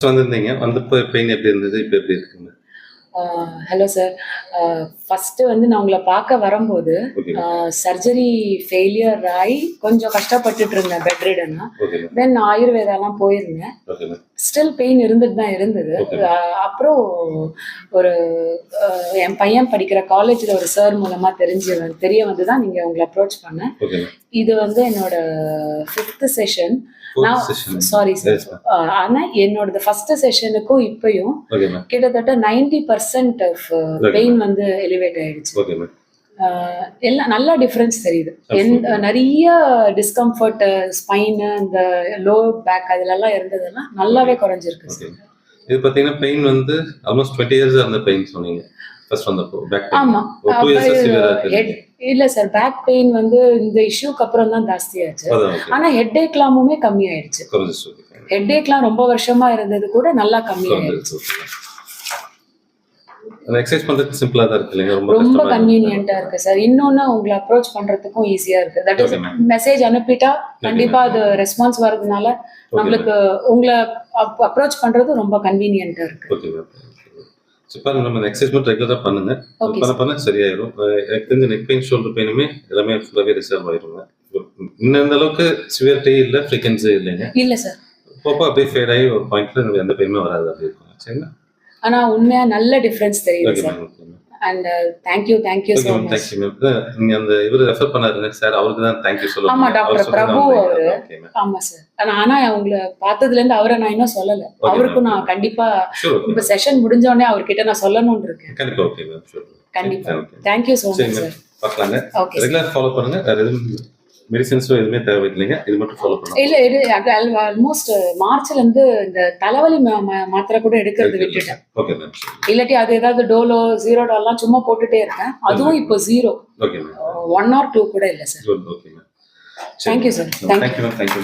வந்திருந்தீங்க. வந்தப்போ பெயின் எப்படி இருந்தது? இப்ப எப்படி இருக்குங்க? Hello sir. ஃபஸ்ட்டு வந்து நான் உங்கள பார்க்க வரும்போது, ஓகே. சர்ஜரி ஃபெயிலியர் ஆயி கொஞ்சம் கஷ்டப்பட்டுட்டு இருந்தேன் பெட் ரிடனா. ஓகே. தென் ஆயுர்வேதாலாம் போயிருந்தேன். ஓகே. ஸ்டில் பெயின் இருந்துட்டு தான் இருந்தது. ஓகே. அப்புறம் ஒரு என் பையன் படிக்கிற காலேஜில் ஒரு சார் மூலமாக தெரிய வந்து தான் நீங்கள் உங்களை அப்ரோச் பண்ணேன். ஓகே. இது வந்து என்னோட 5th செஷன். நான் session. Sorry sir. Yes, ma'am. ஆனால் என்னோடது ஃபஸ்ட்டு செஷனுக்கும் இப்பயும் ஓகே மேம். கிட்டத்தட்ட 90% ஆஃப் பெயின் வந்து எலிவேட் ஆயிடுச்சு. Okay ma'am. எல்லாம் நல்லா டிஃப்ரென்ஸ் தெரியுது. நிறைய டிஸ்கம்ஃபர்ட் ஸ்பைனு இந்த லோ பேக் அதுலலாம் இருந்ததெல்லாம் நல்லாவே குறைஞ்சிருக்கு ஓகே. சார். இது பார்த்தீங்கன்னா பெயின் வந்து ஆல்மோஸ்ட் 20 இயர்ஸ் அந்த பெயின் சொன்னீங்க. ஃபர்ஸ்ட் வந்தப்போ பேக் பெயின். ஆமா. 2 இயர்ஸ் சிவியரா இருக்கு. இல்ல சார், பேக் பெயின் வந்து இந்த இஷ்யூக்கு அப்புறம் தான் ஜாஸ்தியாச்சு. ஆனா ஹெட் ஏக்லாமுமே கம்மி ஆயிடுச்சு. ஹெட் ஏக்லாம் ரொம்ப வருஷமா இருந்தது கூட நல்லா கம்மி ஆயிடுச்சு. அந்த எக்ஸசைஸ் பண்றது சிம்பிளா தான் இருக்கு இல்லையா? ரொம்ப கன்வீனியன்ட்டா இருக்கு சார். இன்னொன்னு உங்களை அப்ரோச் பண்றதுக்கும் ஈஸியா இருக்கு. தட் இஸ் மெசேஜ் அனுப்பிட்டா கண்டிப்பா அது ரெஸ்பான்ஸ் வரதுனால நம்மளுக்கு உங்களை அப்ரோச் பண்றது ரொம்ப கன்வீனியன்ட்டா இருக்கு. Okay ma'am. சூப்பர். நம்ம எக்ஸசைஸ் மட்டும் ரெகுலரா பண்ணுங்க. பண்ண சரியாயிரும். எனக்கு தெரிஞ்ச நெக் பெயின், ஷோல்டர் பெயினுமே எல்லாமே ஃபுல்லாவே ரிசால்வ் ஆயிருங்க. இன்னும் இந்த அளவுக்கு சிவியரிட்டி இல்ல, ஃப்ரீக்வன்சி இல்லைங்க. இல்ல சார். அப்பப்போ அப்படியே ஃபேட் ஆகி ஒரு பாயிண்ட்ல நமக்கு எந்த பெயினுமே வராது அப்படி இருக்கும். சரிங்களா? ஆனா உண்மையா நல்ல டிஃபரன்ஸ் தெரியுது sir. And thank you so much. Thank you ma'am. நீங்க அந்த இவரு ரெஃபர் பண்ணாருங்க சார், அவருக்கு தான் தேங்க்யூ சொல்லணும். ஆமா, டாக்டர் பிரபு அவரு. ஆமா சார். ஆனா அவங்கள பார்த்ததுல இருந்து அவரை நான் இன்னும் சொல்லல. அவருக்கும் நான் கண்டிப்பா இப்ப செஷன் முடிஞ்ச உடனே அவர்கிட்ட நான் சொல்லணும்னு இருக்கேன். கண்டிப்பா. Okay ma'am. ஷூர். கண்டிப்பா. Thank you so much sir. பார்க்கலாங்க. ரெகுலர் ஃபாலோ பண்ணுங்க. வேற எதுவும் மெடிசின்ஸோ எதுவுமே தேவையில்லைங்க. இது மட்டும் ஃபாலோ பண்ணுங்க. இல்ல இது ஆல்மோஸ்ட் மார்ச்ல இருந்து இந்த தலைவலி மாத்திரை கூட எடுக்கிறது விட்டுட்டேன். Okay ma'am. இல்லாட்டி அது ஏதாவது டோலோ ஜீரோடாலாம் சும்மா போட்டுட்டே இருக்கேன். அதுவும் இப்போ 0. Okay ma'am. 1 or 2 கூட இல்ல sir. Okay ma'am. Thank you sir. Thank you ma'am. Thank you.